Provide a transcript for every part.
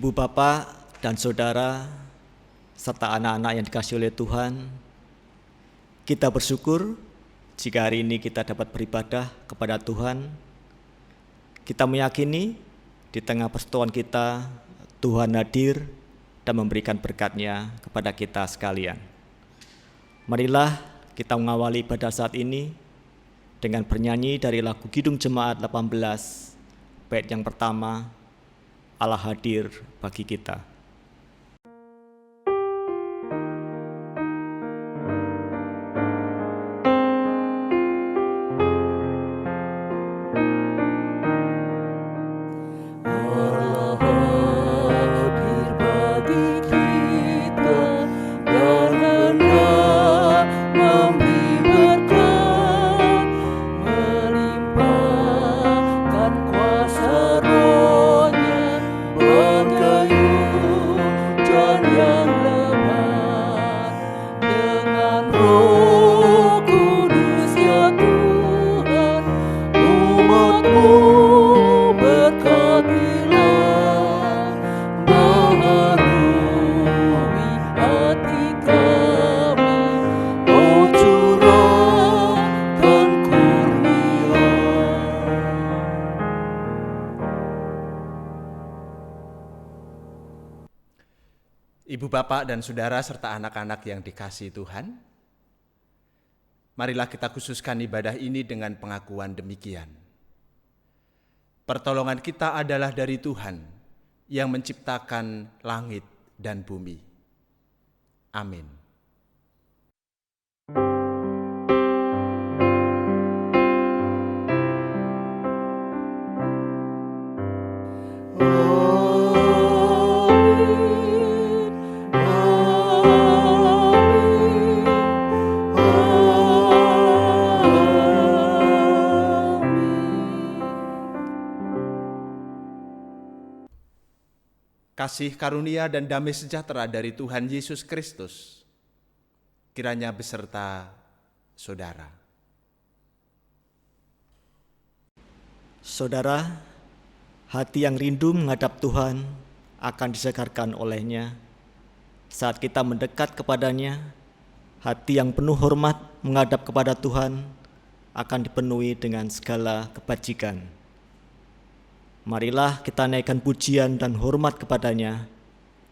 Ibu bapak dan saudara, serta anak-anak yang dikasihi oleh Tuhan, kita bersyukur jika hari ini kita dapat beribadah kepada Tuhan. Kita meyakini di tengah persekutuan kita, Tuhan hadir dan memberikan berkat-Nya kepada kita sekalian. Marilah kita mengawali ibadah saat ini dengan bernyanyi dari lagu Kidung Jemaat 18, bait yang pertama, Allah hadir bagi kita. Ibu bapak dan saudara serta anak-anak yang dikasihi Tuhan, marilah kita khususkan ibadah ini dengan pengakuan demikian. Pertolongan kita adalah dari Tuhan yang menciptakan langit dan bumi. Amin. Kasih karunia dan damai sejahtera dari Tuhan Yesus Kristus kiranya beserta saudara. Saudara, hati yang rindu menghadap Tuhan akan disegarkan oleh-Nya. Saat kita mendekat kepada-Nya, hati yang penuh hormat menghadap kepada Tuhan akan dipenuhi dengan segala kebajikan. Marilah kita naikkan pujian dan hormat kepada-Nya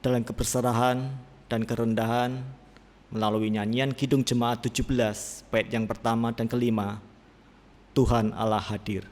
dalam keberserahan dan kerendahan melalui nyanyian Kidung Jemaat 17, bait yang pertama dan kelima, Tuhan Allah hadir.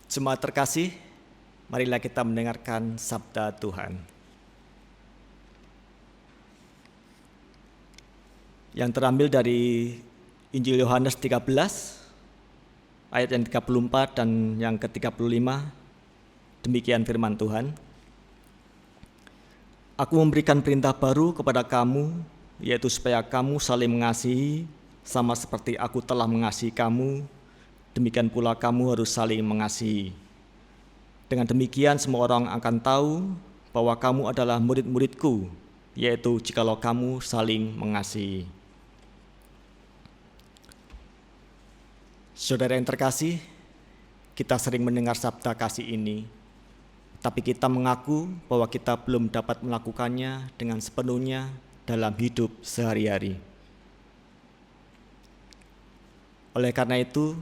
Jemaat terkasih, marilah kita mendengarkan sabda Tuhan. Yang terambil dari Injil Yohanes 13 ayat yang 34 dan yang ke-35. Demikian firman Tuhan. Aku memberikan perintah baru kepada kamu, yaitu supaya kamu saling mengasihi, sama seperti aku telah mengasihi kamu, demikian pula kamu harus saling mengasihi. Dengan demikian semua orang akan tahu bahwa kamu adalah murid-muridku, yaitu jikalau kamu saling mengasihi. Saudara yang terkasih, kita sering mendengar sabda kasih ini, tapi kita mengaku bahwa kita belum dapat melakukannya dengan sepenuhnya dalam hidup sehari-hari. Oleh karena itu,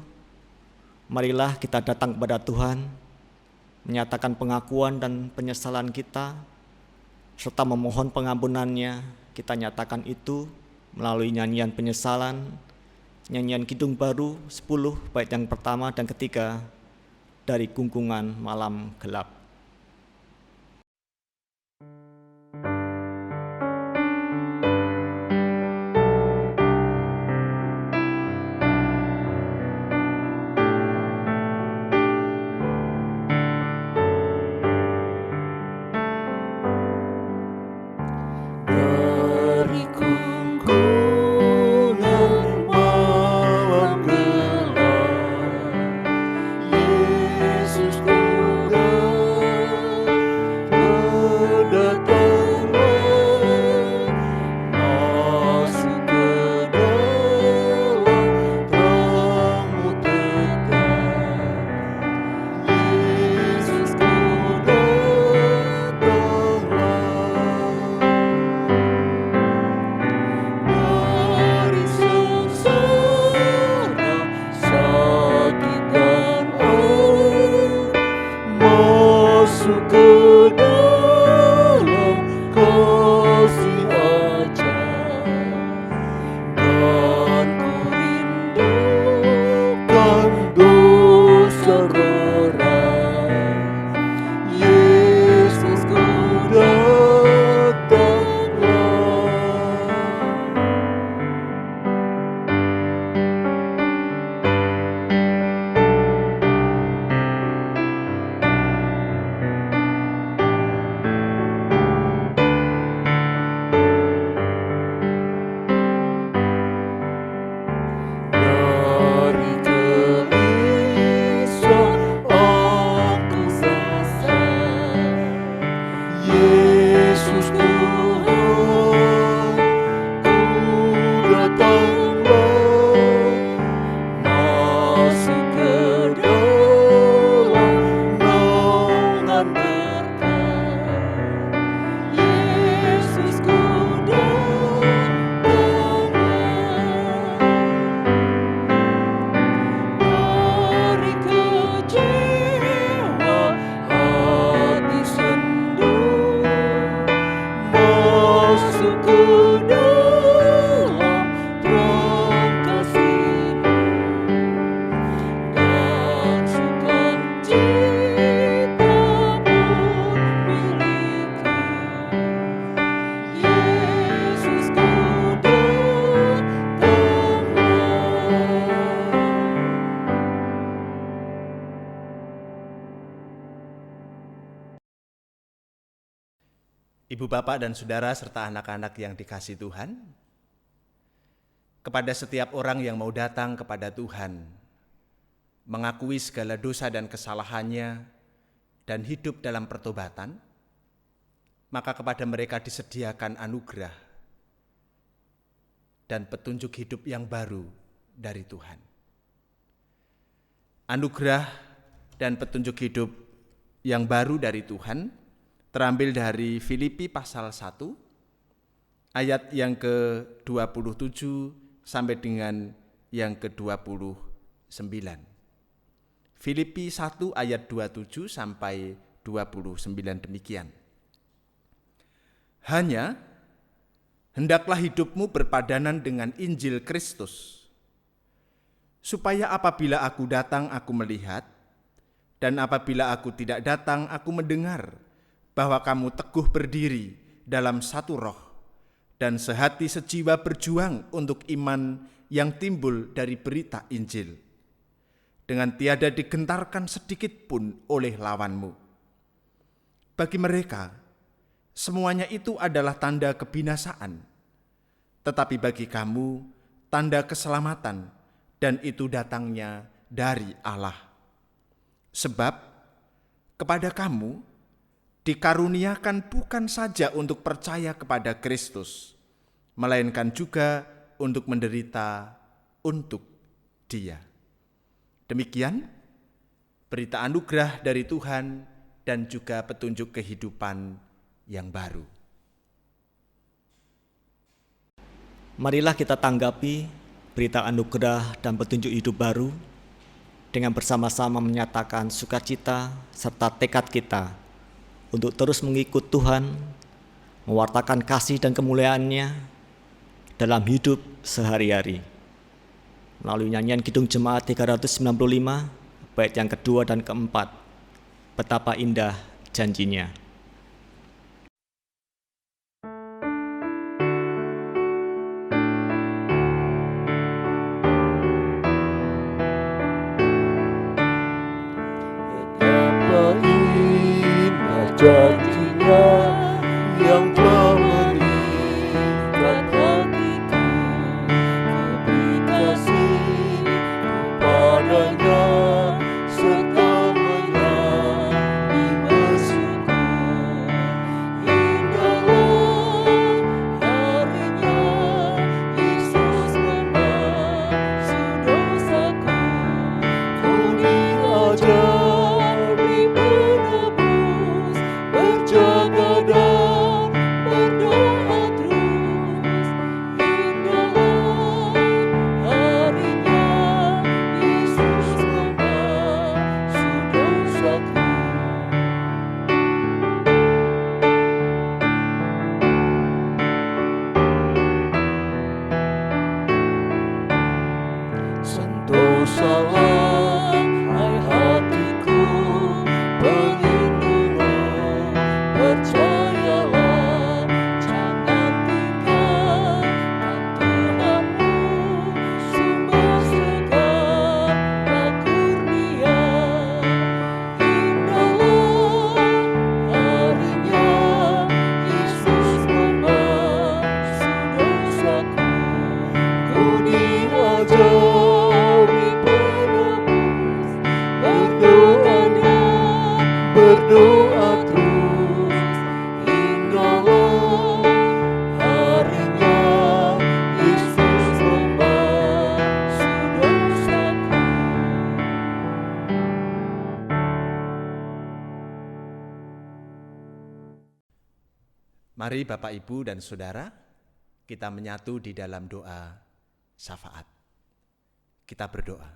marilah kita datang kepada Tuhan, menyatakan pengakuan dan penyesalan kita, serta memohon pengampunannya. Kita nyatakan itu melalui nyanyian penyesalan, nyanyian Kidung Baru 10 bait yang pertama dan ketiga dari Gungkungan Malam Gelap. Ibu, bapak, dan saudara serta anak-anak yang dikasihi Tuhan, kepada setiap orang yang mau datang kepada Tuhan, mengakui segala dosa dan kesalahannya, dan hidup dalam pertobatan, maka kepada mereka disediakan anugerah dan petunjuk hidup yang baru dari Tuhan. Anugerah dan petunjuk hidup yang baru dari Tuhan terambil dari Filipi pasal 1 ayat yang ke-27 sampai dengan yang ke-29. Filipi 1 ayat 27 sampai 29 demikian. Hanya hendaklah hidupmu berpadanan dengan Injil Kristus, supaya apabila aku datang aku melihat, dan apabila aku tidak datang aku mendengar, bahwa kamu teguh berdiri dalam satu roh dan sehati sejiwa berjuang untuk iman yang timbul dari berita Injil, dengan tiada digentarkan sedikit pun oleh lawanmu. Bagi mereka, semuanya itu adalah tanda kebinasaan, tetapi bagi kamu tanda keselamatan, dan itu datangnya dari Allah. Sebab kepada kamu dikaruniakan bukan saja untuk percaya kepada Kristus, melainkan juga untuk menderita untuk Dia. Demikian berita anugerah dari Tuhan dan juga petunjuk kehidupan yang baru. Marilah kita tanggapi berita anugerah dan petunjuk hidup baru dengan bersama-sama menyatakan sukacita serta tekad kita untuk terus mengikut Tuhan, mewartakan kasih dan kemuliaan-Nya dalam hidup sehari-hari. Melalui nyanyian Kidung Jemaat 395, bait yang kedua dan keempat, betapa indah janji-Nya. Betapa indah janji-Nya yang telah mengikat hatiku. Ku beri kasih kepadanya serta menyanyi bersyukur. Indahlah harinya Yesus membasuh dosaku. Ku diajari menebus, berjaga dan berdoa terus. Indahlah harinya Yesus membasuh dosaku. Sentosalah hai hatiku pelindungan, percayalah jangan tinggalkan Tuhanmu, sumber segala kurnia. Indahlah harinya Yesus membasuh dosaku. Ku diajari penebus, berdoa dan berdoa terus. Indahlah harinya Yesus membasuh dosaku. Mari Bapak, Ibu, dan Saudara, kita menyatu di dalam doa syafaat. Kita berdoa.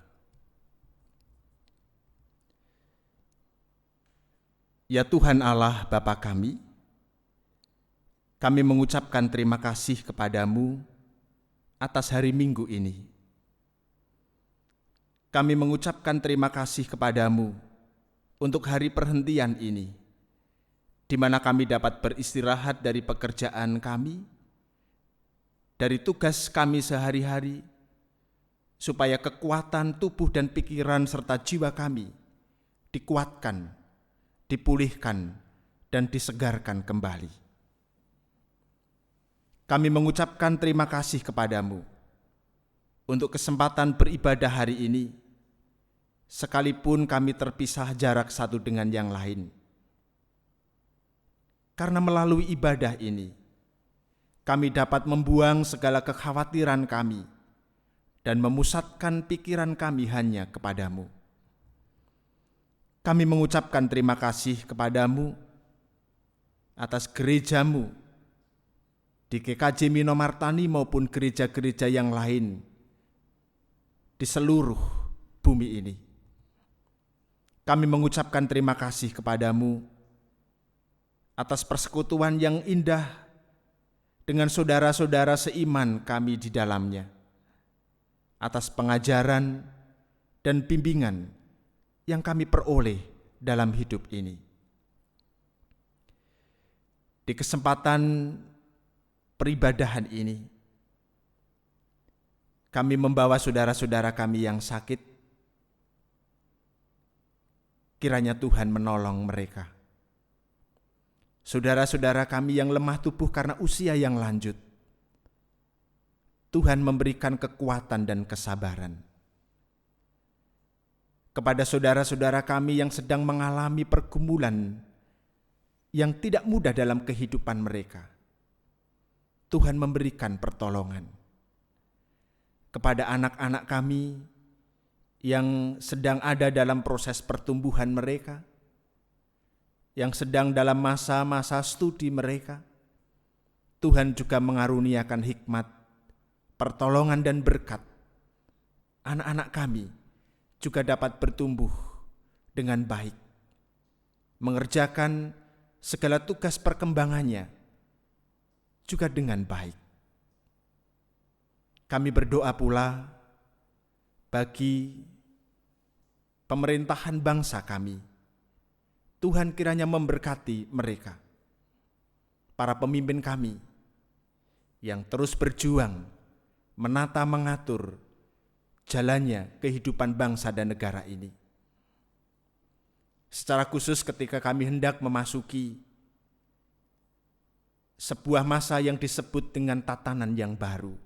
Ya Tuhan Allah Bapa kami mengucapkan terima kasih kepadamu atas hari Minggu ini. Kami mengucapkan terima kasih kepadamu untuk hari perhentian ini, di mana kami dapat beristirahat dari pekerjaan kami, dari tugas kami sehari-hari, supaya kekuatan tubuh dan pikiran serta jiwa kami dikuatkan, dipulihkan, dan disegarkan kembali. Kami mengucapkan terima kasih kepadamu untuk kesempatan beribadah hari ini, sekalipun kami terpisah jarak satu dengan yang lain. Karena melalui ibadah ini, kami dapat membuang segala kekhawatiran kami dan memusatkan pikiran kami hanya kepadamu. Kami mengucapkan terima kasih kepadamu atas gerejamu di GKJ Minomartani maupun gereja-gereja yang lain di seluruh bumi ini. Kami mengucapkan terima kasih kepadamu atas persekutuan yang indah dengan saudara-saudara seiman kami di dalamnya, atas pengajaran dan bimbingan yang kami peroleh dalam hidup ini. Di kesempatan peribadahan ini, kami membawa saudara-saudara kami yang sakit, kiranya Tuhan menolong mereka. Saudara-saudara kami yang lemah tubuh karena usia yang lanjut, Tuhan memberikan kekuatan dan kesabaran. Kepada saudara-saudara kami yang sedang mengalami pergumulan yang tidak mudah dalam kehidupan mereka, Tuhan memberikan pertolongan. Kepada anak-anak kami yang sedang ada dalam proses pertumbuhan mereka, yang sedang dalam masa-masa studi mereka, Tuhan juga mengaruniakan hikmat, pertolongan dan berkat. Anak-anak kami juga dapat bertumbuh dengan baik, mengerjakan segala tugas perkembangannya juga dengan baik. Kami berdoa pula bagi pemerintahan bangsa kami. Tuhan kiranya memberkati mereka, para pemimpin kami yang terus berjuang menata mengatur jalannya kehidupan bangsa dan negara ini. Secara khusus ketika kami hendak memasuki sebuah masa yang disebut dengan tatanan yang baru,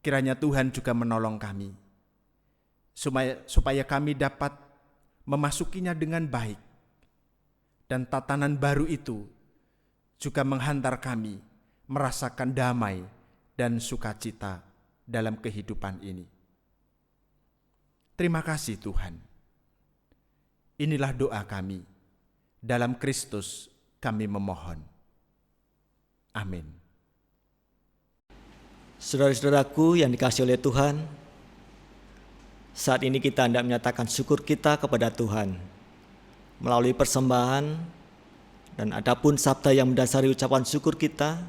kiranya Tuhan juga menolong kami, supaya kami dapat memasukinya dengan baik. Dan tatanan baru itu juga menghantar kami merasakan damai dan sukacita dalam kehidupan ini. Terima kasih Tuhan. Inilah doa kami. Dalam Kristus kami memohon. Amin. Saudara-saudaraku yang dikasihi oleh Tuhan, saat ini kita hendak menyatakan syukur kita kepada Tuhan melalui persembahan, dan adapun sabda yang mendasari ucapan syukur kita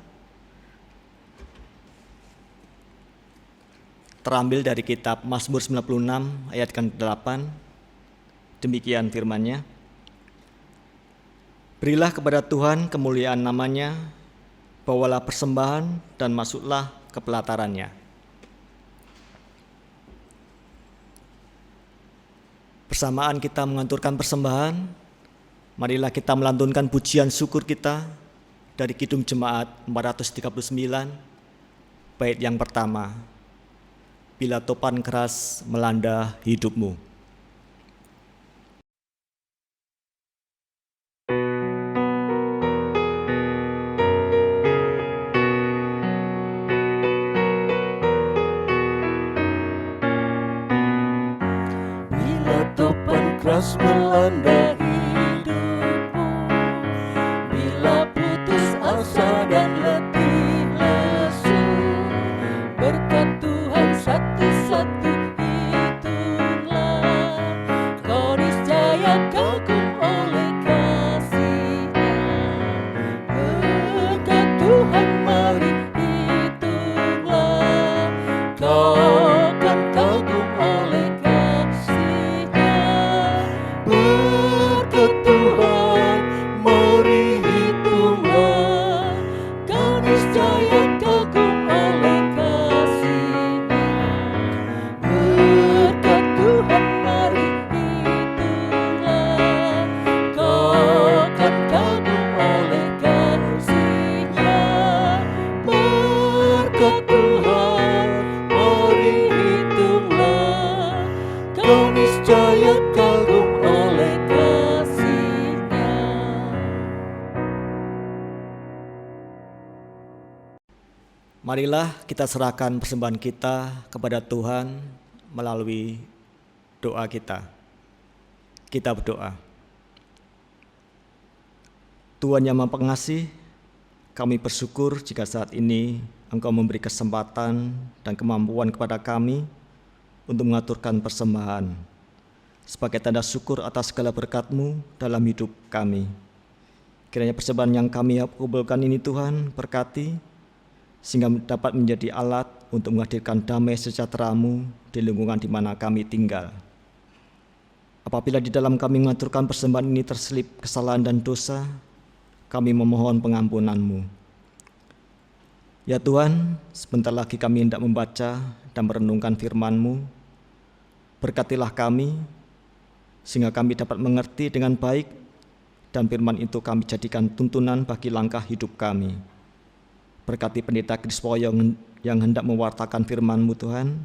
terambil dari kitab Mazmur 96 ayat ke-8. Demikian firman-Nya. Berilah kepada Tuhan kemuliaan namanya, bawalah persembahan dan masuklah ke pelatarannya. Bersamaan kita menganturkan persembahan, marilah kita melantunkan pujian syukur kita dari Kidung Jemaat 439, bait yang pertama. Bila topan keras melanda hidupmu. Bila topan keras melanda hidupmu, bila putus asa dan letih lesu, berkat Tuhan satu-satu hitunglah, kau niscaya kagum oleh kasih-Nya. Berkat Tuhan mari hitunglah, kau akan kagum oleh kasih-Nya. Berkat Tuhan mari hitunglah, kau niscaya kagum oleh kasih-Nya. Berkat Tuhan mari hitunglah, kau akan kagum oleh kasih-Nya. Berkat Tuhan mari hitunglah, kau niscaya kagum oleh kasih-Nya. Marilah kita serahkan persembahan kita kepada Tuhan melalui doa kita. Kita berdoa. Tuhan yang Maha Pengasih, kami bersyukur jika saat ini Engkau memberi kesempatan dan kemampuan kepada kami untuk mengaturkan persembahan sebagai tanda syukur atas segala berkat-Mu dalam hidup kami. Kiranya persembahan yang kami kumpulkan ini Tuhan berkati, sehingga dapat menjadi alat untuk menghadirkan damai sejahtera-Mu di lingkungan di mana kami tinggal. Apabila di dalam kami mengaturkan persembahan ini terselip kesalahan dan dosa, kami memohon pengampunan-Mu. Ya Tuhan, sebentar lagi kami hendak membaca dan merenungkan firman-Mu. Berkatilah kami, sehingga kami dapat mengerti dengan baik, dan firman itu kami jadikan tuntunan bagi langkah hidup kami. Berkati pendeta Krispoyo yang hendak mewartakan firman-Mu Tuhan,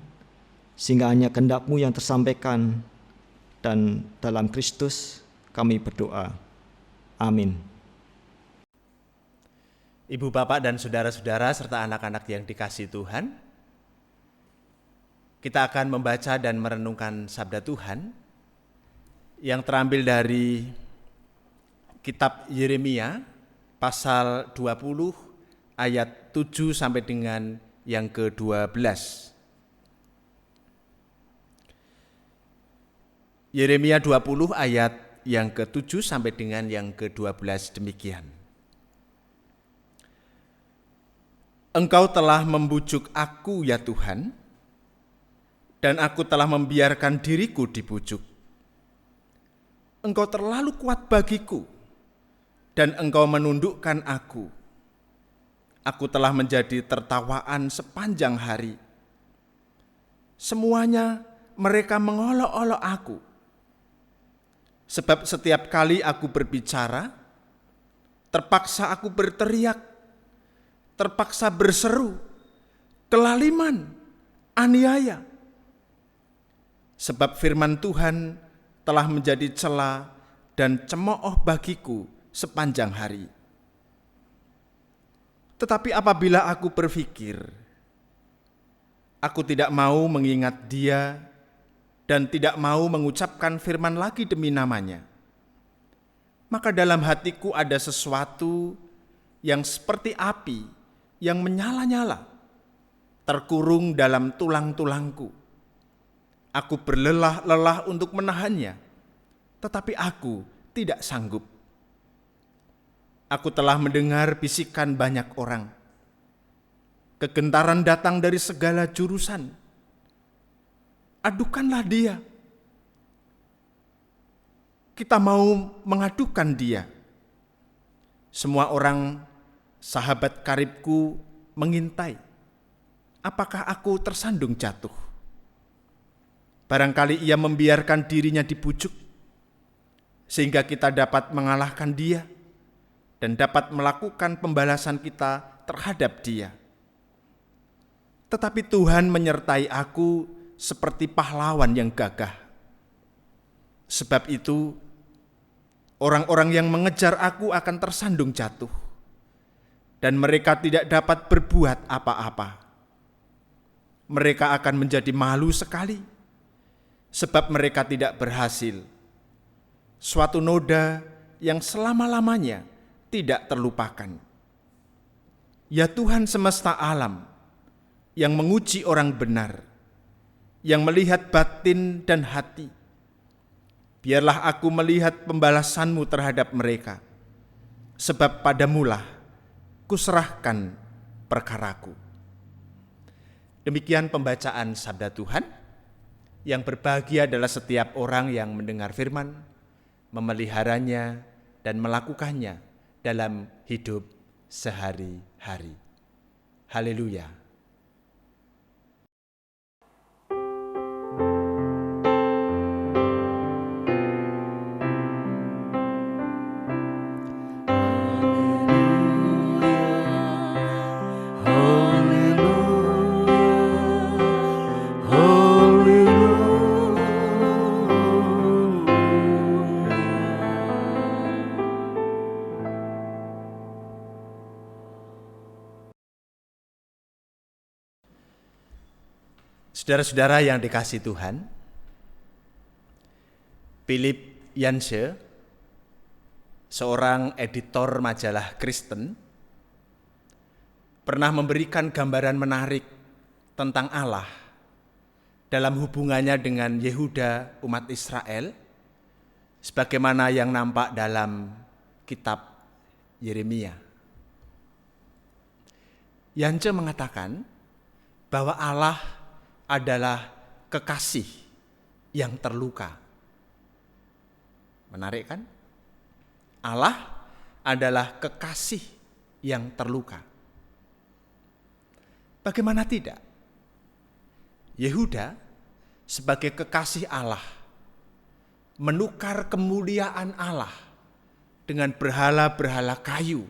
sehingga hanya kehendak-Mu yang tersampaikan, dan dalam Kristus kami berdoa. Amin. Ibu, bapak, dan saudara-saudara serta anak-anak yang dikasihi Tuhan, kita akan membaca dan merenungkan sabda Tuhan yang terambil dari kitab Yeremia pasal 20 ayat 7 sampai dengan yang ke-12. Yeremia 20 ayat yang ke-7 sampai dengan yang ke-12 demikian. Engkau telah membujuk aku ya Tuhan, dan aku telah membiarkan diriku dibujuk. Engkau terlalu kuat bagiku, dan engkau menundukkan aku. Aku telah menjadi tertawaan sepanjang hari. Semuanya mereka mengolok-olok aku. Sebab setiap kali aku berbicara, terpaksa aku berteriak, terpaksa berseru, kelaliman, aniaya. Sebab firman Tuhan telah menjadi cela dan cemooh bagiku sepanjang hari. Tetapi apabila aku berpikir, aku tidak mau mengingat Dia dan tidak mau mengucapkan firman lagi demi namanya, maka dalam hatiku ada sesuatu yang seperti api yang menyala-nyala, terkurung dalam tulang-tulangku. Aku berlelah-lelah untuk menahannya, tetapi aku tidak sanggup. Aku telah mendengar bisikan banyak orang. Kegentaran datang dari segala jurusan. Adukanlah dia. Kita mau mengadukan dia. Semua orang sahabat karibku mengintai. Apakah aku tersandung jatuh? Barangkali ia membiarkan dirinya dibujuk, sehingga kita dapat mengalahkan dia dan dapat melakukan pembalasan kita terhadap dia. Tetapi Tuhan menyertai aku seperti pahlawan yang gagah. Sebab itu, orang-orang yang mengejar aku akan tersandung jatuh, dan mereka tidak dapat berbuat apa-apa. Mereka akan menjadi malu sekali, sebab mereka tidak berhasil. Suatu noda yang selama-lamanya tidak terlupakan. Ya Tuhan semesta alam, yang menguji orang benar, yang melihat batin dan hati, biarlah aku melihat pembalasan-Mu terhadap mereka, sebab padamulah kuserahkan perkaraku. Demikian pembacaan sabda Tuhan. Yang berbahagia adalah setiap orang yang mendengar firman, memeliharanya, dan melakukannya dalam hidup sehari-hari. Haleluya. Saudara-saudara yang dikasihi Tuhan, Philip Yancey, seorang editor majalah Kristen, pernah memberikan gambaran menarik tentang Allah dalam hubungannya dengan Yehuda umat Israel, sebagaimana yang nampak dalam kitab Yeremia. Yancey mengatakan bahwa Allah adalah kekasih yang terluka. Menarik kan? Allah adalah kekasih yang terluka. Bagaimana tidak? Yehuda sebagai kekasih Allah menukar kemuliaan Allah dengan berhala-berhala kayu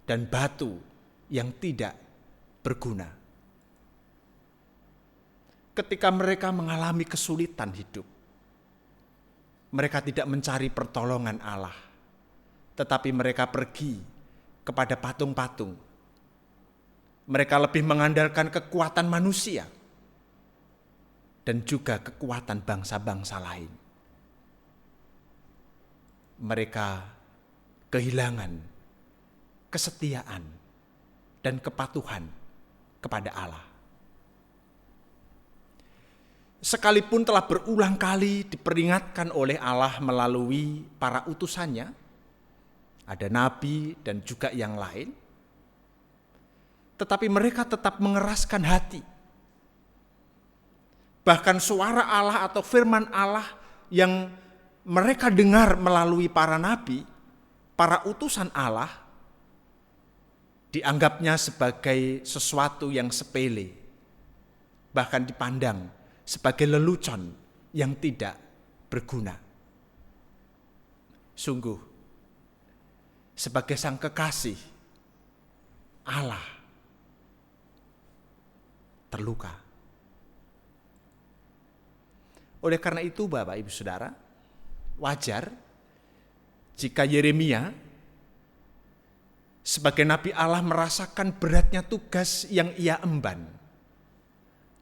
dan batu yang tidak berguna. Ketika mereka mengalami kesulitan hidup, mereka tidak mencari pertolongan Allah, tetapi mereka pergi kepada patung-patung. Mereka lebih mengandalkan kekuatan manusia dan juga kekuatan bangsa-bangsa lain. Mereka kehilangan kesetiaan dan kepatuhan kepada Allah. Sekalipun telah berulang kali diperingatkan oleh Allah melalui para utusannya, ada nabi dan juga yang lain, tetapi mereka tetap mengeraskan hati. Bahkan suara Allah atau firman Allah yang mereka dengar melalui para nabi, para utusan Allah, dianggapnya sebagai sesuatu yang sepele, bahkan dipandang sebagai lelucon yang tidak berguna. Sungguh, sebagai sang kekasih, Allah terluka. Oleh karena itu, Bapak Ibu Saudara, wajar jika Yeremia sebagai nabi Allah merasakan beratnya tugas yang ia emban.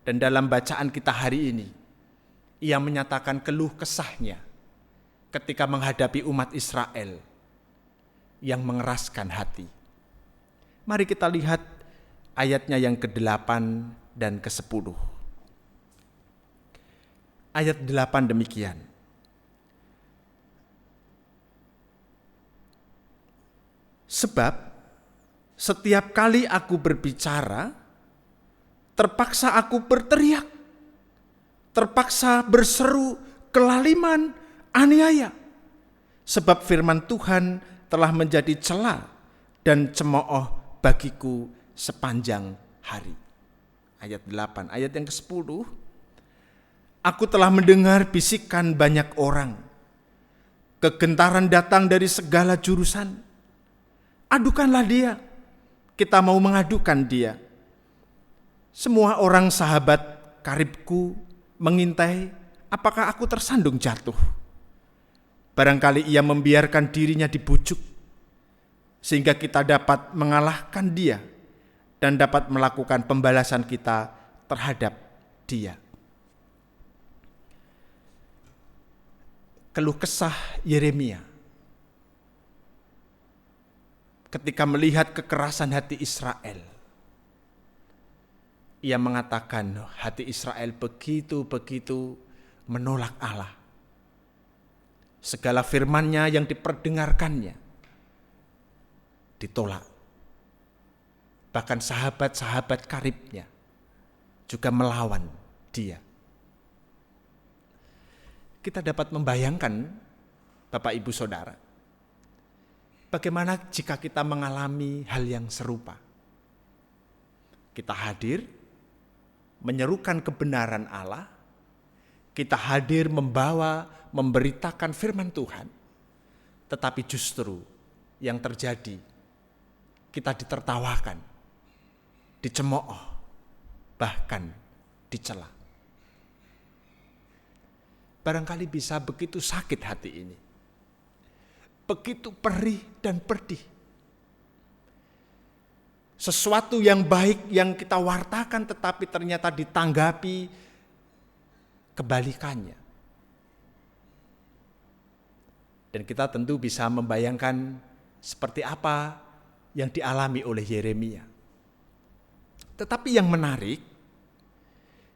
Dan dalam bacaan kita hari ini, ia menyatakan keluh kesahnya ketika menghadapi umat Israel yang mengeraskan hati. Mari kita lihat ayatnya yang ke-8 dan ke-10. Ayat 8 demikian. Sebab setiap kali aku berbicara, terpaksa aku berteriak, terpaksa berseru kelaliman, aniaya. Sebab firman Tuhan telah menjadi cela dan cemooh bagiku sepanjang hari. Ayat 8, ayat yang ke-10. Aku telah mendengar bisikan banyak orang. Kegentaran datang dari segala jurusan. Adukanlah dia. Kita mau mengadukan dia. Semua orang sahabat karibku mengintai apakah aku tersandung jatuh. Barangkali ia membiarkan dirinya dibujuk, sehingga kita dapat mengalahkan dia dan dapat melakukan pembalasan kita terhadap dia. Keluh kesah Yeremia ketika melihat kekerasan hati Israel. Ia mengatakan hati Israel begitu menolak Allah. Segala firman-Nya yang diperdengarkannya ditolak. Bahkan sahabat-sahabat karibnya juga melawan dia. Kita dapat membayangkan, Bapak Ibu Saudara, bagaimana jika kita mengalami hal yang serupa. Kita hadir, menyerukan kebenaran Allah, kita hadir memberitakan firman Tuhan, tetapi justru yang terjadi, kita ditertawakan, dicemooh, bahkan dicela. Barangkali bisa begitu sakit hati ini. Begitu perih dan pedih. Sesuatu yang baik yang kita wartakan tetapi ternyata ditanggapi kebalikannya. Dan kita tentu bisa membayangkan seperti apa yang dialami oleh Yeremia. Tetapi yang menarik,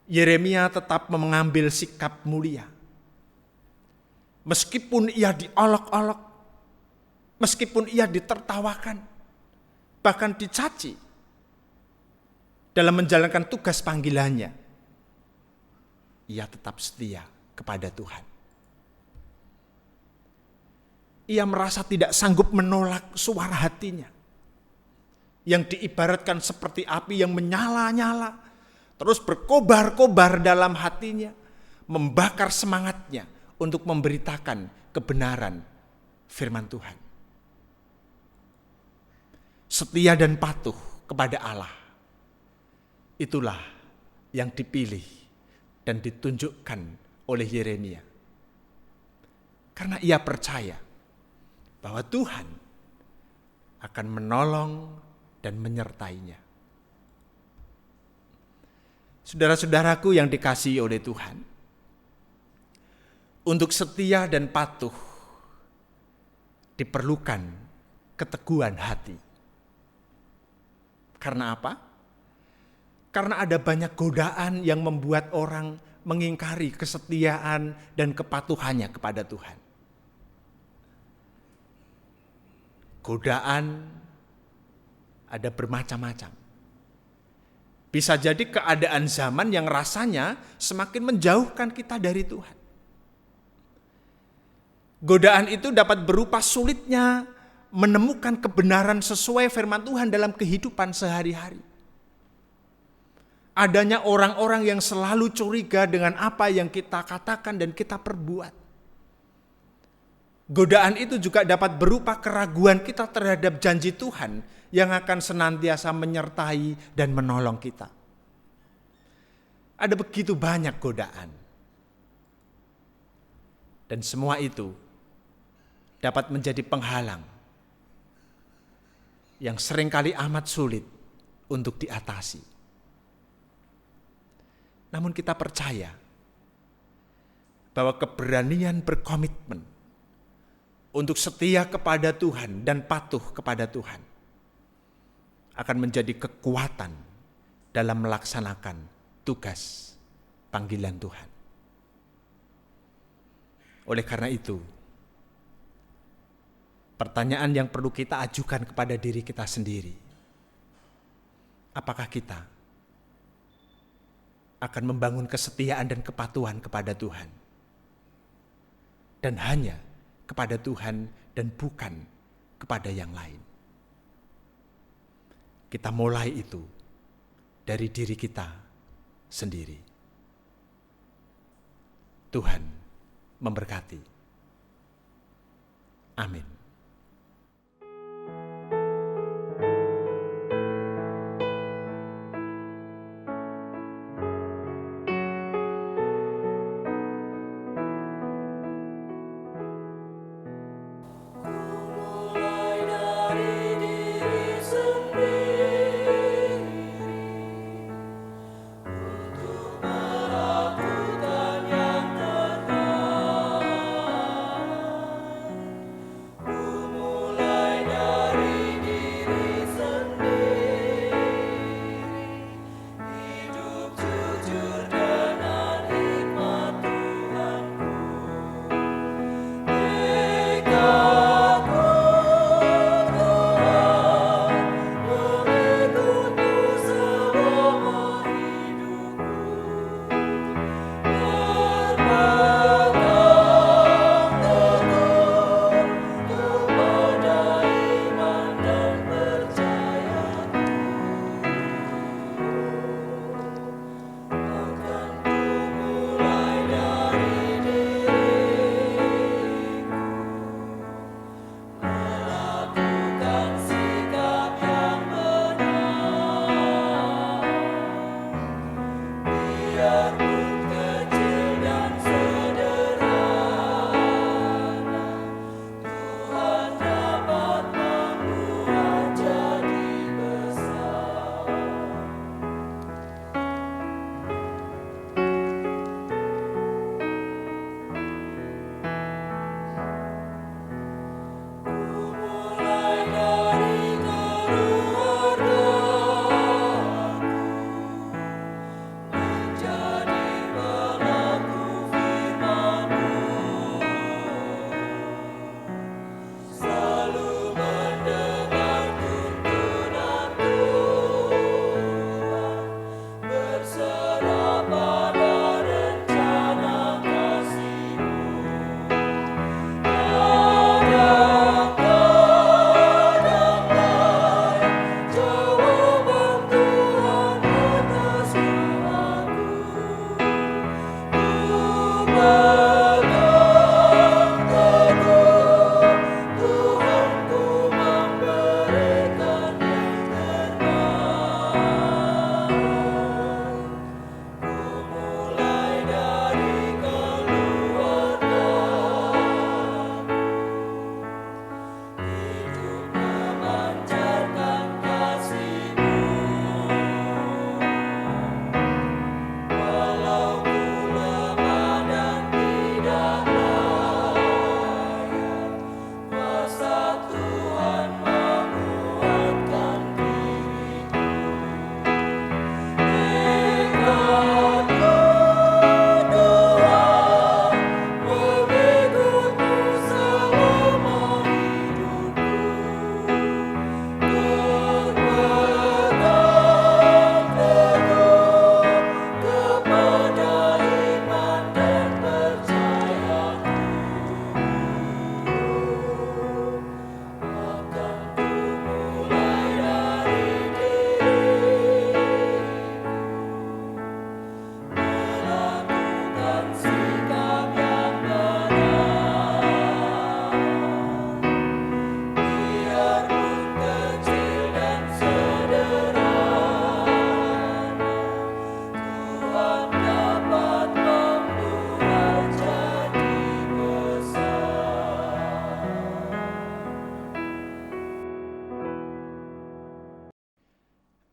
Yeremia tetap mengambil sikap mulia. Meskipun ia diolok-olok, meskipun ia ditertawakan, bahkan dicaci dalam menjalankan tugas panggilannya, ia tetap setia kepada Tuhan. Ia merasa tidak sanggup menolak suara hatinya, yang diibaratkan seperti api yang menyala-nyala, terus berkobar-kobar dalam hatinya, membakar semangatnya untuk memberitakan kebenaran firman Tuhan. Setia dan patuh kepada Allah, itulah yang dipilih dan ditunjukkan oleh Yeremia. Karena ia percaya bahwa Tuhan akan menolong dan menyertainya. Saudara-saudaraku yang dikasihi oleh Tuhan, untuk setia dan patuh diperlukan keteguhan hati. Karena apa? Karena ada banyak godaan yang membuat orang mengingkari kesetiaan dan kepatuhannya kepada Tuhan. Godaan ada bermacam-macam. Bisa jadi keadaan zaman yang rasanya semakin menjauhkan kita dari Tuhan. Godaan itu dapat berupa sulitnya menemukan kebenaran sesuai firman Tuhan dalam kehidupan sehari-hari. Adanya orang-orang yang selalu curiga dengan apa yang kita katakan dan kita perbuat. Godaan itu juga dapat berupa keraguan kita terhadap janji Tuhan yang akan senantiasa menyertai dan menolong kita. Ada begitu banyak godaan. Dan semua itu dapat menjadi penghalang yang seringkali amat sulit untuk diatasi. Namun kita percaya bahwa keberanian berkomitmen untuk setia kepada Tuhan dan patuh kepada Tuhan akan menjadi kekuatan dalam melaksanakan tugas panggilan Tuhan. Oleh karena itu, pertanyaan yang perlu kita ajukan kepada diri kita sendiri, apakah kita akan membangun kesetiaan dan kepatuhan kepada Tuhan? Dan hanya kepada Tuhan dan bukan kepada yang lain. Kita mulai itu dari diri kita sendiri. Tuhan memberkati. Amin. Menjadi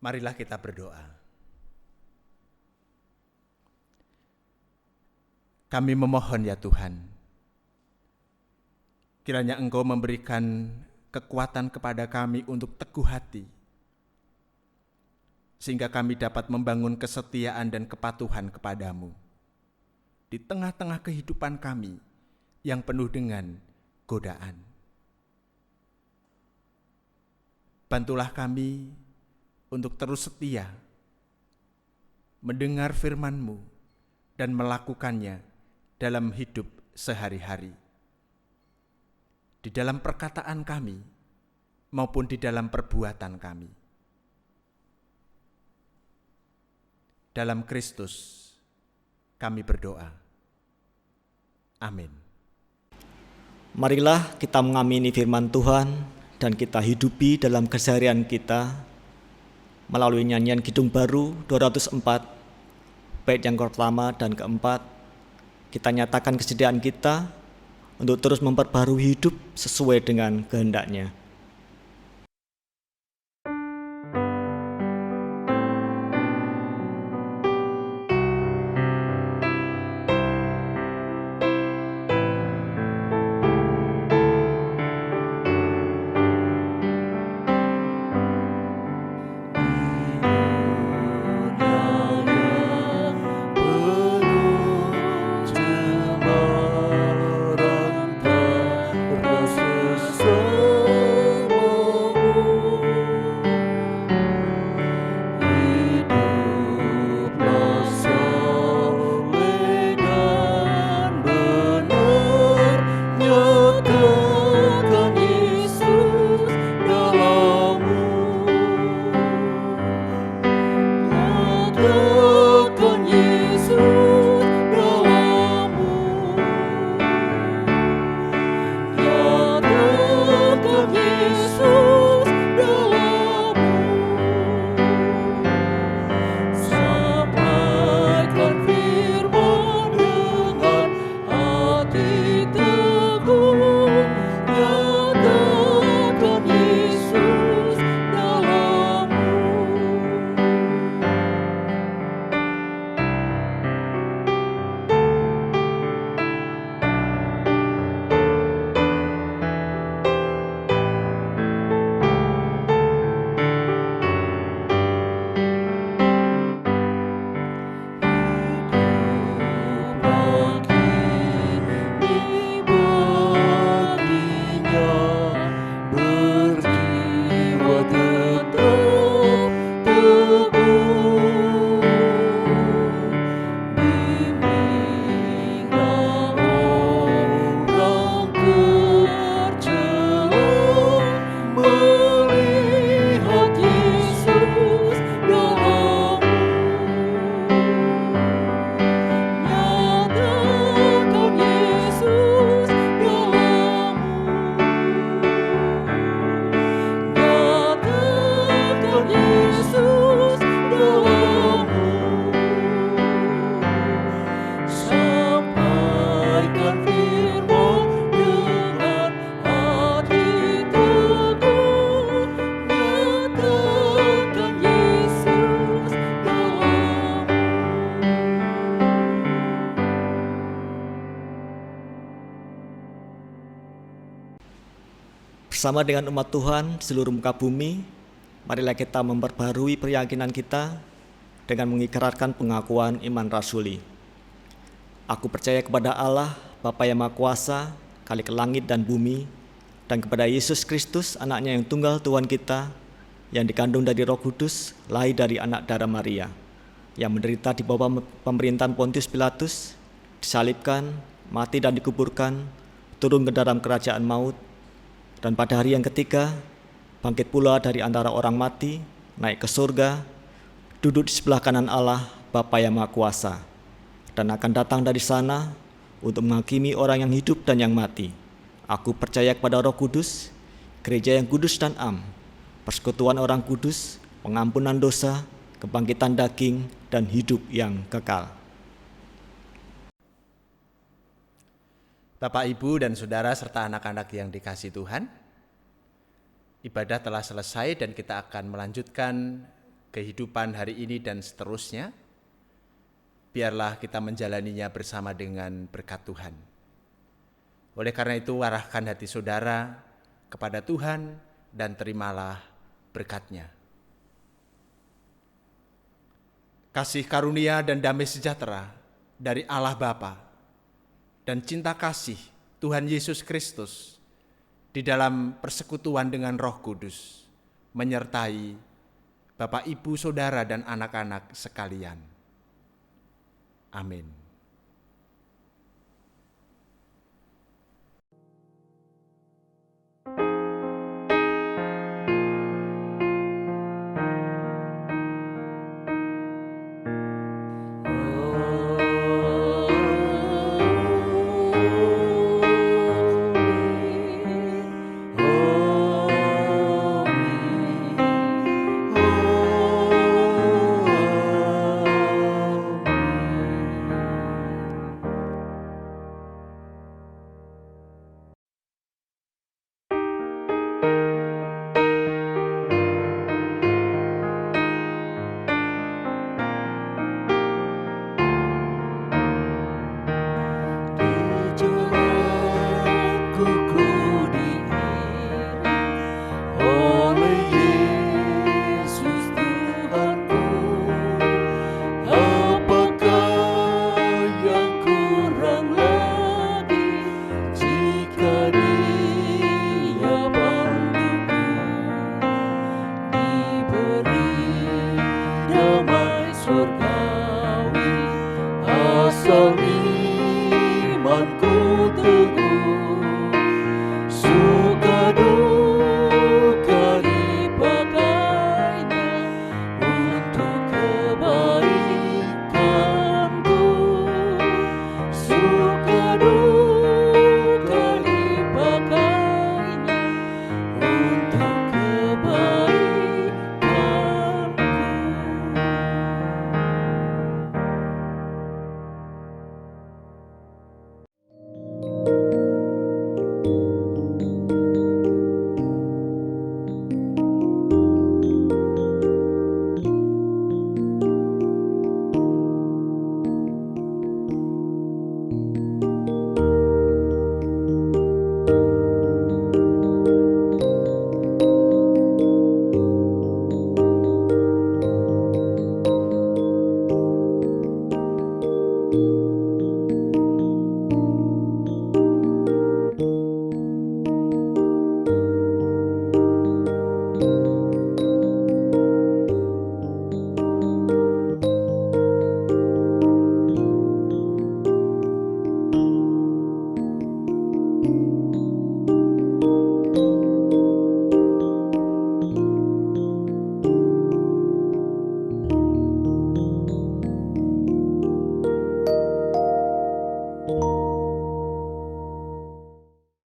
Marilah kita berdoa. Kami memohon ya Tuhan, kiranya Engkau memberikan kekuatan kepada kami untuk teguh hati, sehingga kami dapat membangun kesetiaan dan kepatuhan kepadamu di tengah-tengah kehidupan kami yang penuh dengan godaan. Bantulah kami untuk terus setia mendengar firman-Mu dan melakukannya dalam hidup sehari-hari, di dalam perkataan kami maupun di dalam perbuatan kami. Dalam Kristus kami berdoa. Amin. Marilah kita mengamini firman Tuhan dan kita hidupi dalam keseharian kita melalui nyanyian Kidung Baru 204, bait yang pertama dan keempat. Kita nyatakan kesediaan kita untuk terus memperbarui hidup sesuai dengan kehendak-Nya. Bersama dengan umat Tuhan di seluruh muka bumi, marilah kita memperbarui keyakinan kita dengan mengikrarkan pengakuan iman rasuli. Aku percaya kepada Allah, Bapa yang Maha Kuasa, Khalik langit dan bumi, dan kepada Yesus Kristus, anaknya yang tunggal Tuhan kita, yang dikandung dari Roh Kudus, lahir dari anak darah Maria, yang menderita di bawah pemerintahan Pontius Pilatus, disalibkan, mati dan dikuburkan, turun ke dalam kerajaan maut, dan pada hari yang ketiga, bangkit pula dari antara orang mati, naik ke surga, duduk di sebelah kanan Allah, Bapa yang Maha Kuasa, dan akan datang dari sana untuk menghakimi orang yang hidup dan yang mati. Aku percaya kepada Roh Kudus, gereja yang kudus dan am, persekutuan orang kudus, pengampunan dosa, kebangkitan daging, dan hidup yang kekal. Bapak, Ibu, dan Saudara serta anak-anak yang dikasihi Tuhan, ibadah telah selesai dan kita akan melanjutkan kehidupan hari ini dan seterusnya, biarlah kita menjalaninya bersama dengan berkat Tuhan. Oleh karena itu, arahkan hati saudara kepada Tuhan dan terimalah berkat-Nya. Kasih karunia dan damai sejahtera dari Allah Bapa dan cinta kasih Tuhan Yesus Kristus di dalam persekutuan dengan Roh Kudus menyertai Bapak, Ibu, Saudara, dan anak-anak sekalian. Amin.